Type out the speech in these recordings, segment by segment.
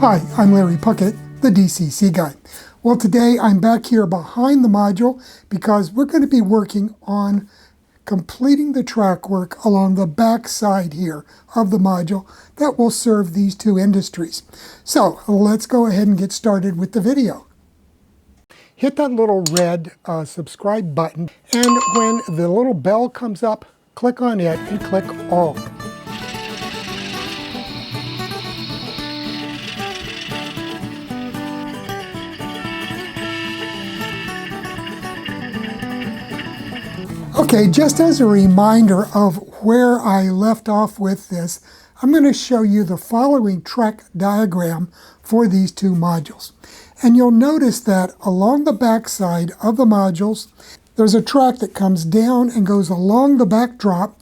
Hi, I'm Larry Puckett, the DCC guy. Well, today I'm back here behind the module because we're going to be working on completing the track work along the back side here of the module that will serve these two industries. So let's go ahead and get started with the video. Hit that little red subscribe button, and when the little bell comes up, click on it and click all. Okay, just as a reminder of where I left off with this, I'm going to show you the following track diagram for these two modules. And you'll notice that along the back side of the modules, there's a track that comes down and goes along the backdrop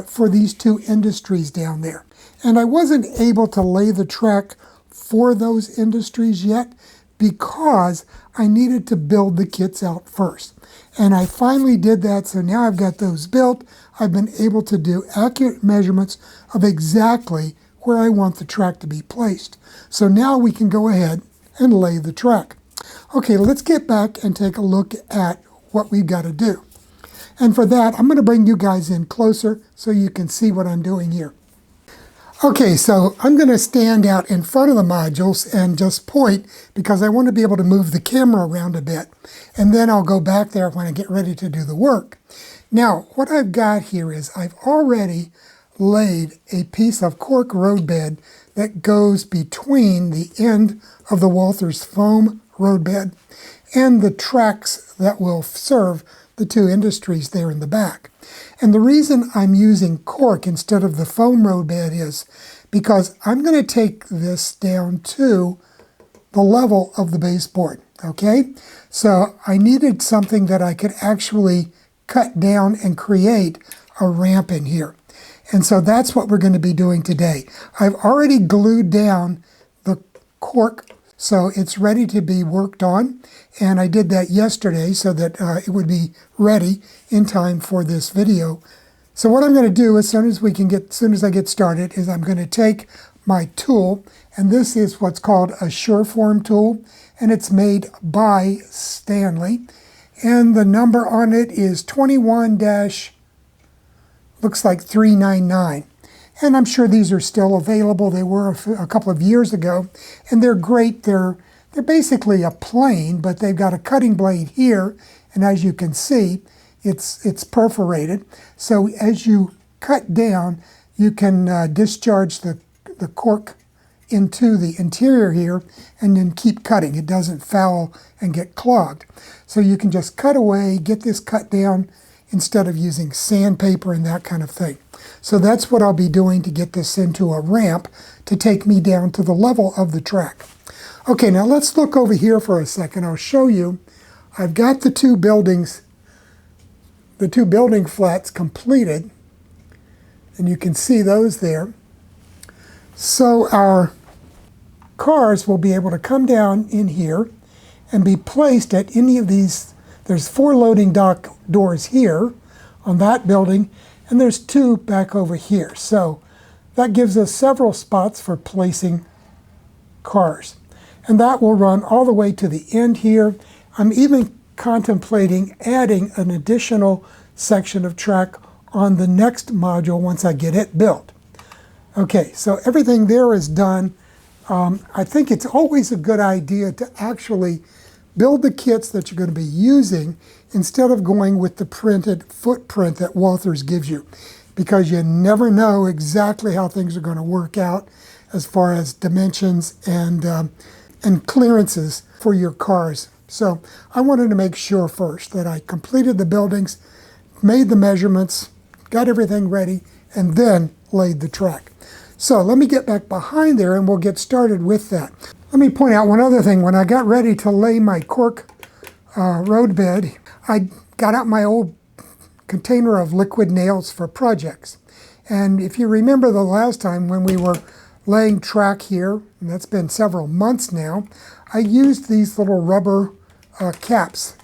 for these two industries down there. And I wasn't able to lay the track for those industries yet because I needed to build the kits out first. And I finally did that, so now I've got those built. I've been able to do accurate measurements of exactly where I want the track to be placed. So now we can go ahead and lay the track. Okay, let's get back and take a look at what we've got to do. And for that, I'm going to bring you guys in closer so you can see what I'm doing here. Okay, so I'm going to stand out in front of the modules and just point because I want to be able to move the camera around a bit. And then I'll go back there when I get ready to do the work. Now, what I've got here is I've already laid a piece of cork roadbed that goes between the end of the Walthers foam roadbed and the tracks that will serve the two industries there in the back. And the reason I'm using cork instead of the foam roadbed is because I'm going to take this down to the level of the baseboard, okay? So I needed something that I could actually cut down and create a ramp in here. And so that's what we're going to be doing today. I've already glued down the cork so it's ready to be worked on, and I did that yesterday so that it would be ready in time for this video. So what I'm going to do as soon as I get started is I'm going to take my tool, and this is what's called a Sureform tool, and it's made by Stanley, and the number on it is 21 looks like 399. And I'm sure these are still available. They were a couple of years ago, and they're great. They're basically a plane, but they've got a cutting blade here, and as you can see, it's perforated. So as you cut down, you can discharge the cork into the interior here, and then keep cutting. It doesn't foul and get clogged. So you can just cut away, get this cut down, instead of using sandpaper and that kind of thing. So that's what I'll be doing to get this into a ramp to take me down to the level of the track. Okay, now let's look over here for a second. I'll show you. I've got the two building flats completed, and you can see those there. So our cars will be able to come down in here and be placed at any of these. There's 4 loading dock doors here on that building, and there's 2 back over here. So that gives us several spots for placing cars. And that will run all the way to the end here. I'm even contemplating adding an additional section of track on the next module once I get it built. Okay, so everything there is done. I think it's always a good idea to actually build the kits that you're going to be using instead of going with the printed footprint that Walthers gives you, because you never know exactly how things are going to work out as far as dimensions and clearances for your cars. So I wanted to make sure first that I completed the buildings, made the measurements, got everything ready, and then laid the track. So let me get back behind there and we'll get started with that. Let me point out one other thing. When I got ready to lay my cork roadbed, I got out my old container of liquid nails for projects. And if you remember the last time when we were laying track here, and that's been several months now, I used these little rubber caps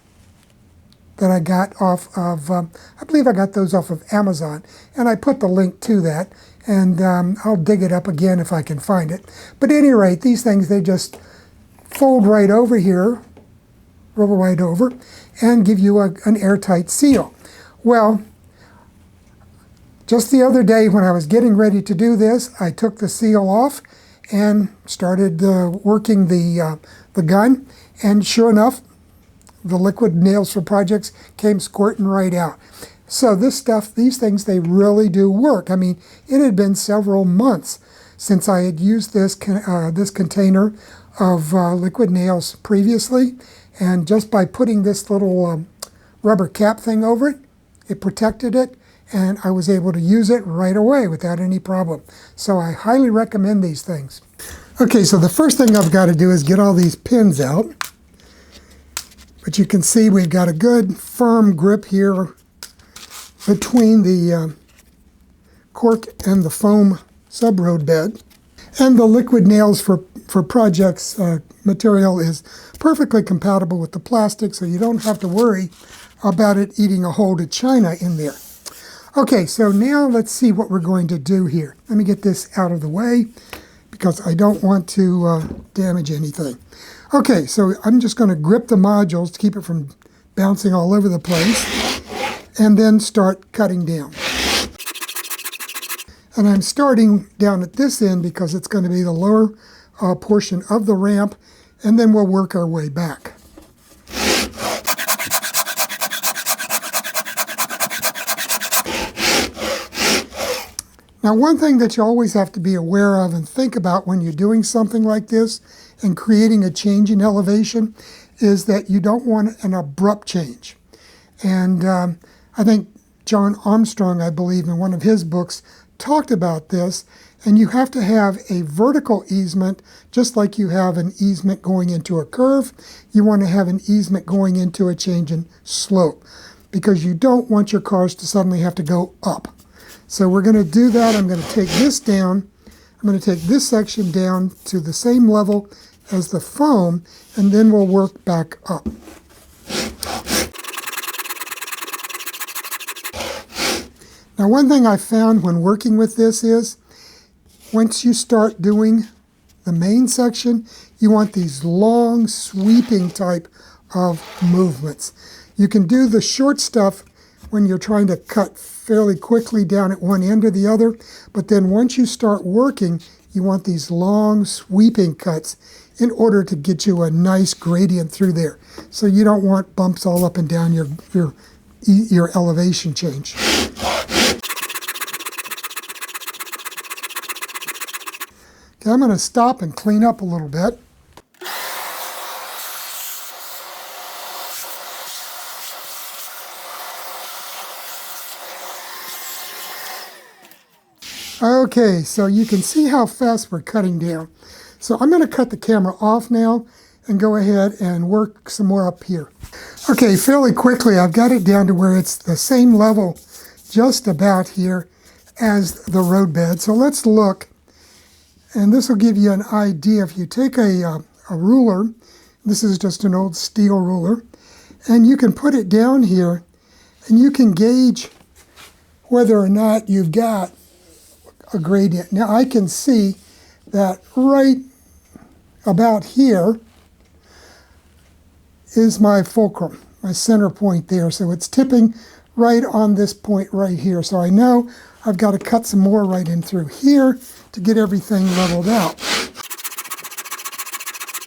that I got off of, I believe I got those off of Amazon. And I put the link to that, and I'll dig it up again if I can find it. But at any rate, these things, they just fold right over here, roll right over, and give you an airtight seal. Well, just the other day when I was getting ready to do this, I took the seal off and started working the gun, and sure enough, the liquid nails for projects came squirting right out. So this stuff, these things, they really do work. I mean, it had been several months since I had used this container of liquid nails previously, and just by putting this little rubber cap thing over it, it protected it, and I was able to use it right away without any problem. So I highly recommend these things. Okay, so the first thing I've got to do is get all these pins out. But you can see we've got a good firm grip here between the cork and the foam sub-road bed. And the liquid nails for projects material is perfectly compatible with the plastic, so you don't have to worry about it eating a hole to china in there. Okay, so now let's see what we're going to do here. Let me get this out of the way because I don't want to damage anything. Okay, so I'm just going to grip the modules to keep it from bouncing all over the place, and then start cutting down. And I'm starting down at this end because it's going to be the lower portion of the ramp, and then we'll work our way back. Now, one thing that you always have to be aware of and think about when you're doing something like this and creating a change in elevation is that you don't want an abrupt change. And I think John Armstrong, I believe, in one of his books, talked about this, and you have to have a vertical easement, just like you have an easement going into a curve. You want to have an easement going into a change in slope, because you don't want your cars to suddenly have to go up. So we're going to do that. I'm going to take this down. I'm going to take this section down to the same level as the foam, and then we'll work back up. Now, one thing I found when working with this is, once you start doing the main section, you want these long, sweeping type of movements. You can do the short stuff when you're trying to cut fairly quickly down at one end or the other, but then once you start working, you want these long, sweeping cuts in order to get you a nice gradient through there. So you don't want bumps all up and down your elevation change. Okay, I'm going to stop and clean up a little bit. Okay, so you can see how fast we're cutting down. So I'm going to cut the camera off now and go ahead and work some more up here. Okay, fairly quickly, I've got it down to where it's the same level just about here as the roadbed. So let's look, and this will give you an idea. If you take a ruler, this is just an old steel ruler, and you can put it down here, and you can gauge whether or not you've got a gradient. Now I can see that right about here is my fulcrum, my center point there. So it's tipping right on this point right here. So I know I've got to cut some more right in through here to get everything leveled out.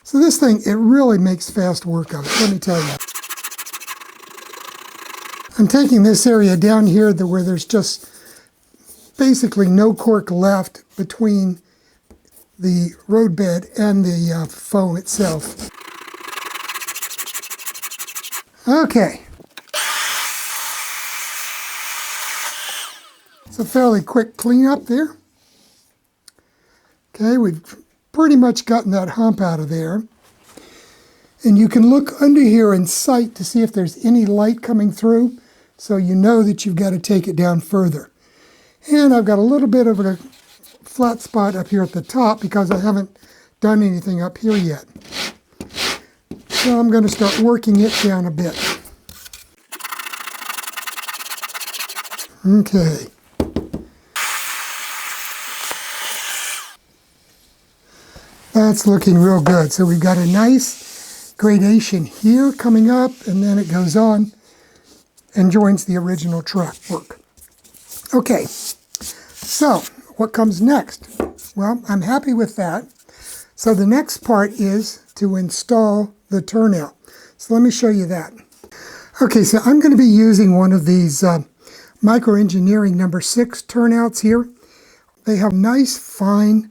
So this thing, it really makes fast work of it, let me tell you. I'm taking this area down here where there's just basically no cork left between the roadbed and the foam itself. Okay. It's a fairly quick cleanup there. Okay, we've pretty much gotten that hump out of there. And you can look under here in sight to see if there's any light coming through, so you know that you've got to take it down further. And I've got a little bit of a flat spot up here at the top because I haven't done anything up here yet. So I'm going to start working it down a bit. Okay. That's looking real good. So we've got a nice gradation here coming up, and then it goes on and joins the original track work. Okay, so what comes next? Well, I'm happy with that. So the next part is to install the turnout. So let me show you that. Okay, so I'm going to be using one of these Micro Engineering number 6 turnouts here. They have nice fine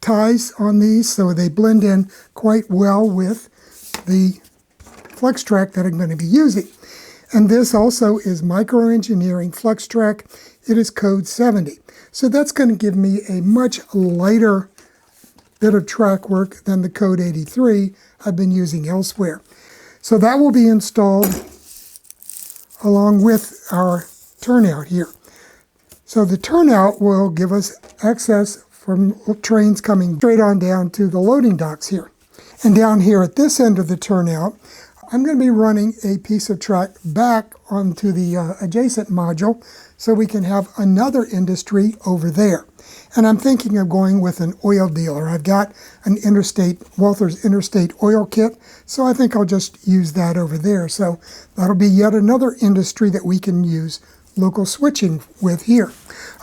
ties on these, so they blend in quite well with the flex track that I'm going to be using. And this also is Micro Engineering flex track. It is code 70. So that's going to give me a much lighter bit of track work than the code 83 I've been using elsewhere. So that will be installed along with our turnout here. So the turnout will give us access from trains coming straight on down to the loading docks here. And down here at this end of the turnout, I'm going to be running a piece of track back onto the adjacent module so we can have another industry over there. And I'm thinking of going with an oil dealer. I've got an Walther's Interstate oil kit, so I think I'll just use that over there. So that'll be yet another industry that we can use local switching with here.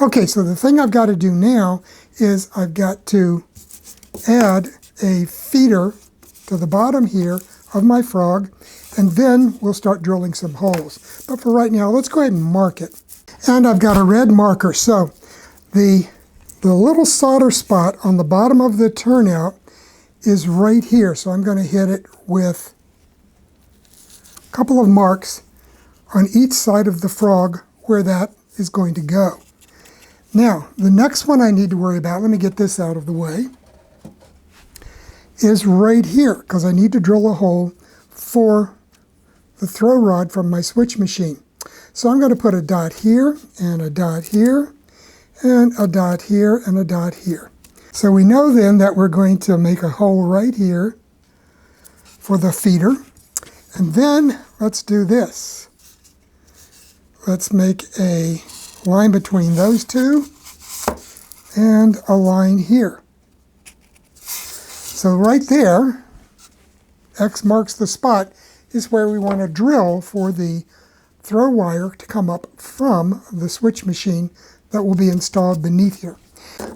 Okay, so the thing I've got to do now is I've got to add a feeder to the bottom here of my frog, and then we'll start drilling some holes. But for right now, let's go ahead and mark it. And I've got a red marker, so the little solder spot on the bottom of the turnout is right here. So I'm going to hit it with a couple of marks on each side of the frog where that is going to go. Now, the next one I need to worry about, let me get this out of the way, is right here, because I need to drill a hole for the throw rod from my switch machine. So I'm going to put a dot here, and a dot here, and a dot here, and a dot here. So we know then that we're going to make a hole right here for the feeder. And then let's do this. Let's make a line between those two and a line here. So right there, X marks the spot, is where we want to drill for the throw wire to come up from the switch machine that will be installed beneath here.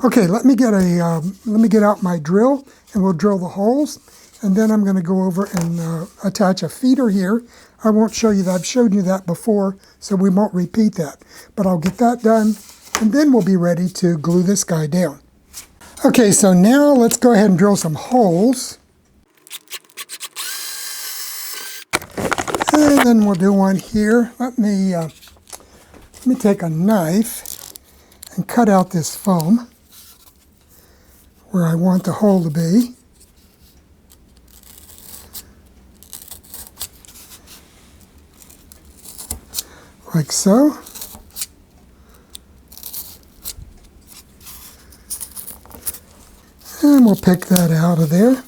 Okay, let me get out my drill, and we'll drill the holes, and then I'm going to go over and attach a feeder here. I won't show you that. I've showed you that before, so we won't repeat that. But I'll get that done, and then we'll be ready to glue this guy down. Okay, so now let's go ahead and drill some holes. And then we'll do one here. Let me take a knife and cut out this foam where I want the hole to be. Like so. And we'll pick that out of there.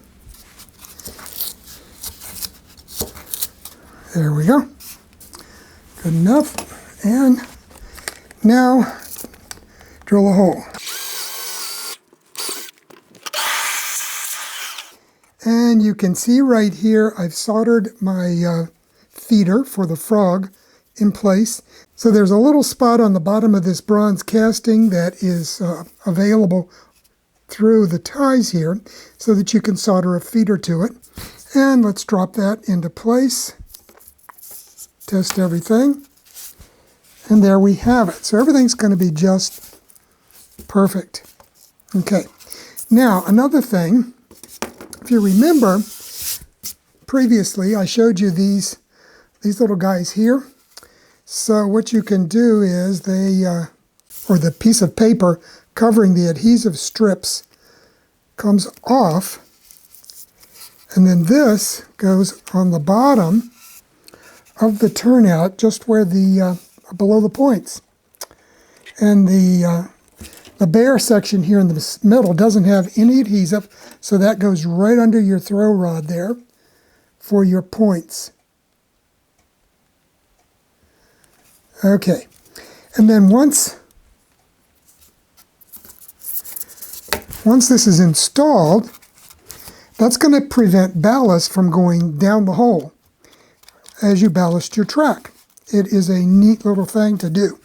There we go. Good enough. And now drill a hole. And you can see right here I've soldered my feeder for the frog in place. So there's a little spot on the bottom of this bronze casting that is available through the ties here so that you can solder a feeder to it. And let's drop that into place. Test everything. And there we have it. So everything's going to be just perfect. Okay. Now, another thing, if you remember, previously I showed you these little guys here. So what you can do is or the piece of paper covering the adhesive strips comes off, and then this goes on the bottom of the turnout, just where below the points. And the bare section here in the middle doesn't have any adhesive, so that goes right under your throw rod there for your points. Okay, And then once this is installed, that's going to prevent ballast from going down the hole as you ballast your track. It is a neat little thing to do.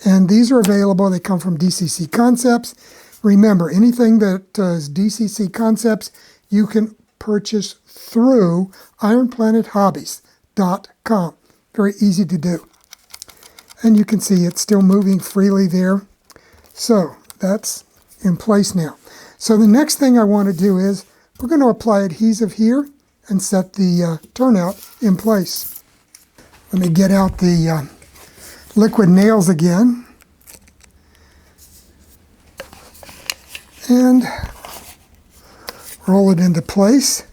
And these are available. They come from DCC Concepts. Remember, anything that is DCC Concepts, you can purchase through ironplanethobbies.com. Very easy to do. And you can see it's still moving freely there. So that's in place now. So the next thing I want to do is we're going to apply adhesive here and set the turnout in place. Let me get out the liquid nails again. And roll it into place.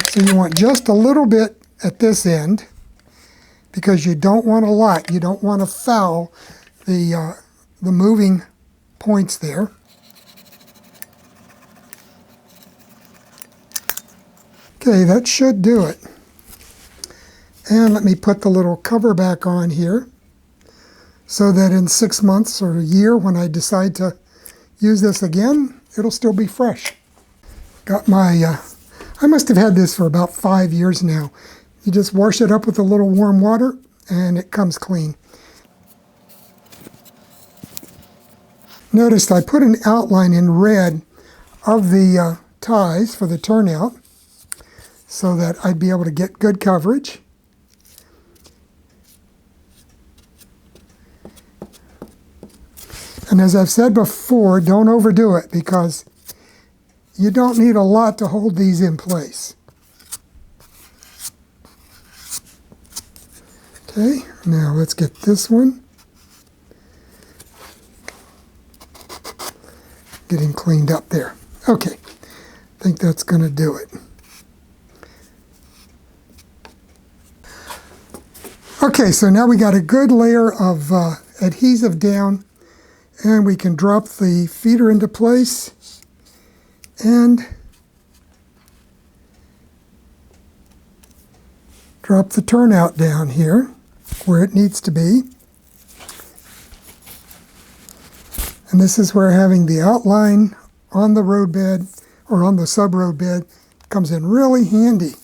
So you want just a little bit at this end because you don't want a lot. You don't want to foul the moving points there. Okay, that should do it. And let me put the little cover back on here so that in 6 months or a year when I decide to use this again, it'll still be fresh. Got my, I must have had this for about 5 years now. You just wash it up with a little warm water and it comes clean. Notice I put an outline in red of the ties for the turnout so that I'd be able to get good coverage. And as I've said before, don't overdo it because you don't need a lot to hold these in place. Okay, now let's get this one. Getting cleaned up there. Okay, I think that's going to do it. Okay, so now we got a good layer of adhesive down, and we can drop the feeder into place and drop the turnout down here where it needs to be. And this is where having the outline on the roadbed or on the sub-road bed comes in really handy.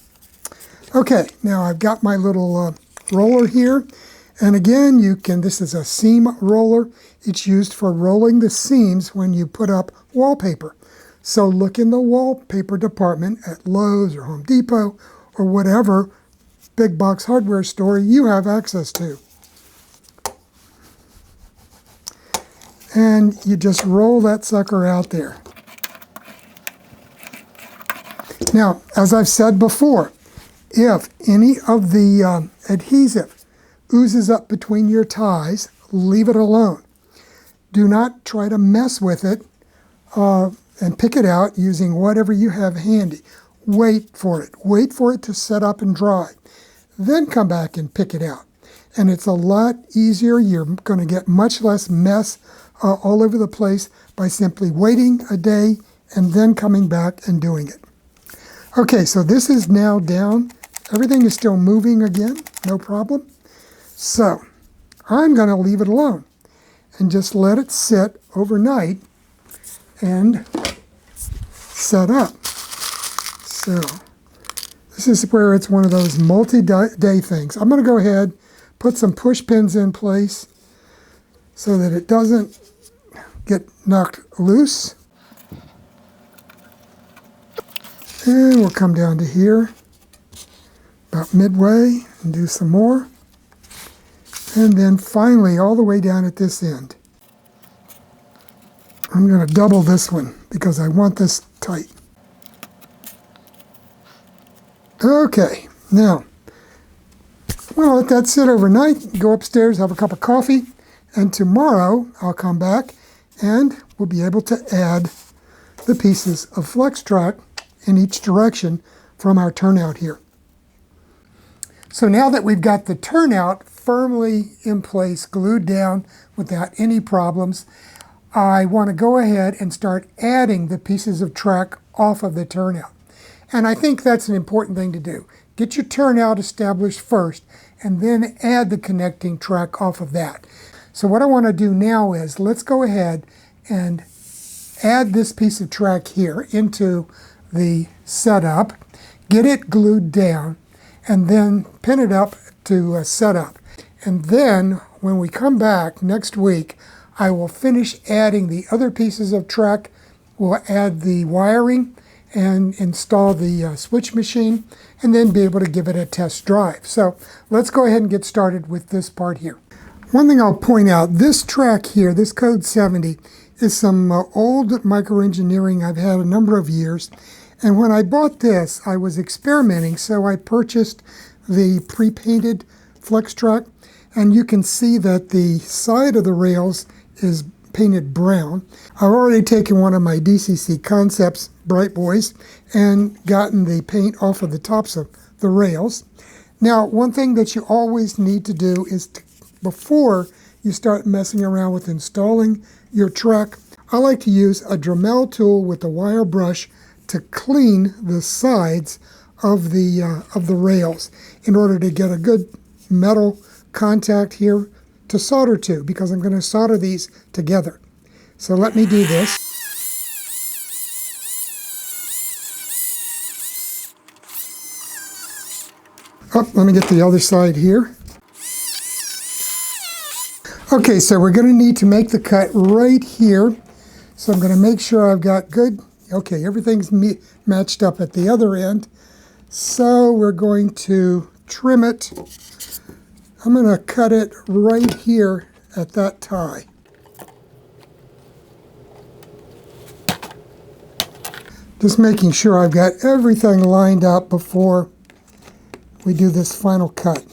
Okay, now I've got my little roller here. And again, this is a seam roller. It's used for rolling the seams when you put up wallpaper. So look in the wallpaper department at Lowe's or Home Depot or whatever big box hardware store you have access to. And you just roll that sucker out there. Now, as I've said before, if any of the adhesive oozes up between your ties, leave it alone. Do not try to mess with it and pick it out using whatever you have handy. Wait for it. Wait for it to set up and dry. Then come back and pick it out. And it's a lot easier. You're going to get much less mess all over the place by simply waiting a day and then coming back and doing it. Okay, so this is now down. Everything is still moving again, no problem. So I'm going to leave it alone and just let it sit overnight and set up. So this is where it's one of those multi-day things. I'm going to go ahead, put some push pins in place so that it doesn't get knocked loose. And we'll come down to here, about midway, and do some more. And then finally, all the way down at this end. I'm going to double this one because I want this tight. Okay, now, well, let that sit overnight, go upstairs, have a cup of coffee, and tomorrow I'll come back and we'll be able to add the pieces of flex track in each direction from our turnout here. So now that we've got the turnout firmly in place, glued down without any problems, I want to go ahead and start adding the pieces of track off of the turnout. And I think that's an important thing to do. Get your turnout established first, and then add the connecting track off of that. So what I want to do now is, let's go ahead and add this piece of track here into the setup, get it glued down, and then pin it up to setup. And then when we come back next week, I will finish adding the other pieces of track. We'll add the wiring and install the switch machine, and then be able to give it a test drive. So let's go ahead and get started with this part here. One thing I'll point out, this track here, this code 70, is some old microengineering I've had a number of years. And when I bought this, I was experimenting, so I purchased the pre-painted flex track. And you can see that the side of the rails is painted brown. I've already taken one of my DCC Concepts Bright Boys and gotten the paint off of the tops of the rails. Now, one thing that you always need to do is before you start messing around with installing your track, I like to use a Dremel tool with a wire brush to clean the sides of the rails in order to get a good metal contact here to solder to, because I'm going to solder these together. So let me do this. Oh, let me get the other side here. Okay, so we're going to need to make the cut right here. So I'm going to make sure I've got good, okay, everything's matched up at the other end. So we're going to trim it. I'm going to cut it right here at that tie. Just making sure I've got everything lined up before we do this final cut.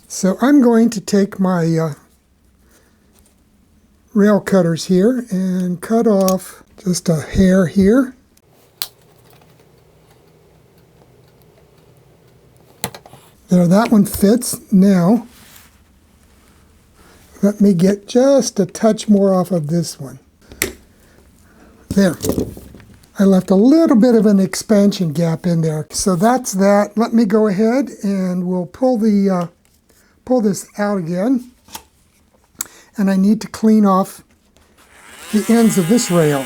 So I'm going to take my rail cutters here and cut off just a hair here. There, that one fits. Now, let me get just a touch more off of this one. There. I left a little bit of an expansion gap in there. So that's that. Let me go ahead and we'll pull this out again. And I need to clean off the ends of this rail.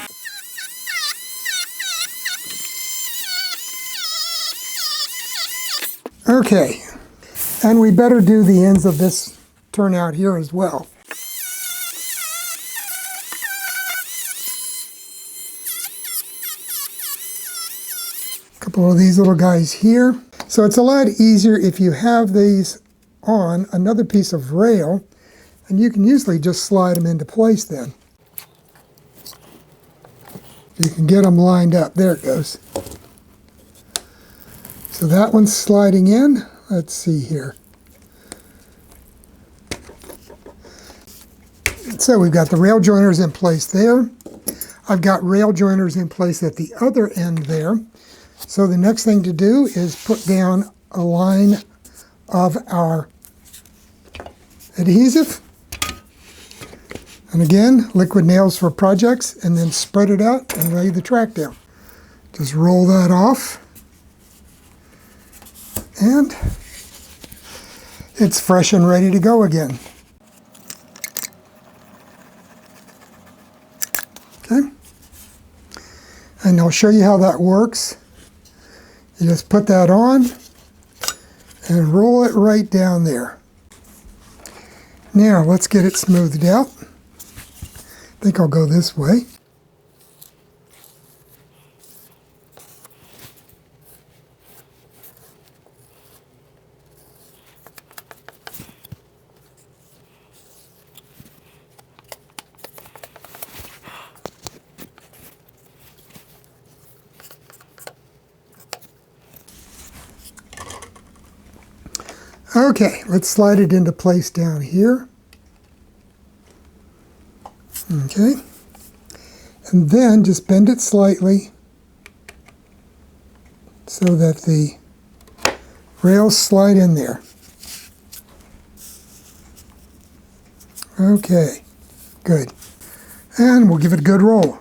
Okay, and we better do the ends of this turnout here as well. A couple of these little guys here. So it's a lot easier if you have these on another piece of rail, and you can usually just slide them into place then. You can get them lined up. There it goes. So that one's sliding in. Let's see here. So we've got the rail joiners in place there. I've got rail joiners in place at the other end there. So the next thing to do is put down a line of our adhesive. And again, liquid nails for projects, and then spread it out and lay the track down. Just roll that off. And it's fresh and ready to go again. Okay. And I'll show you how that works. You just put that on and roll it right down there. Now let's get it smoothed out. I think I'll go this way. Okay, let's slide it into place down here. Okay, and then just bend it slightly so that the rails slide in there. Okay, good. And we'll give it a good roll.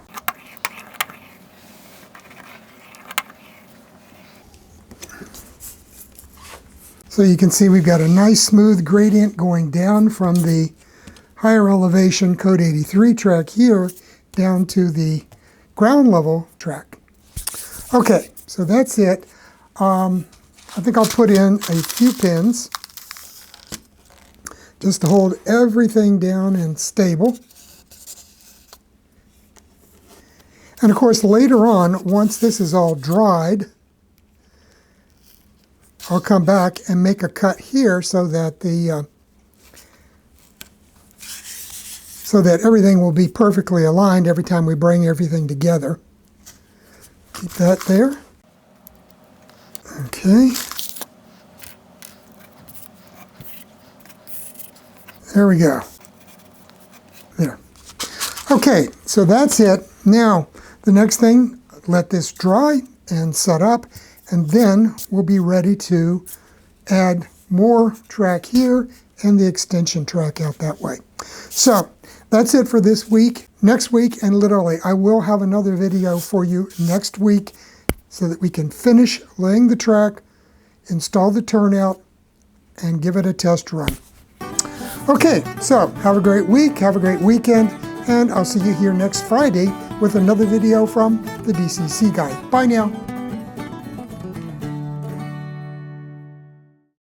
So you can see we've got a nice smooth gradient going down from the higher elevation code 83 track here down to the ground level track. Okay, so that's it. I think I'll put in a few pins just to hold everything down and stable. And of course, later on, once this is all dried, I'll come back and make a cut here so that everything will be perfectly aligned every time we bring everything together. Keep that there. Okay. There we go. There. Okay, so that's it. Now, the next thing, let this dry and set up, and then we'll be ready to add more track here and the extension track out that way. So, that's it for this week. Next week, and literally, I will have another video for you next week so that we can finish laying the track, install the turnout, and give it a test run. Okay, so have a great week, have a great weekend, and I'll see you here next Friday with another video from the DCC Guy. Bye now.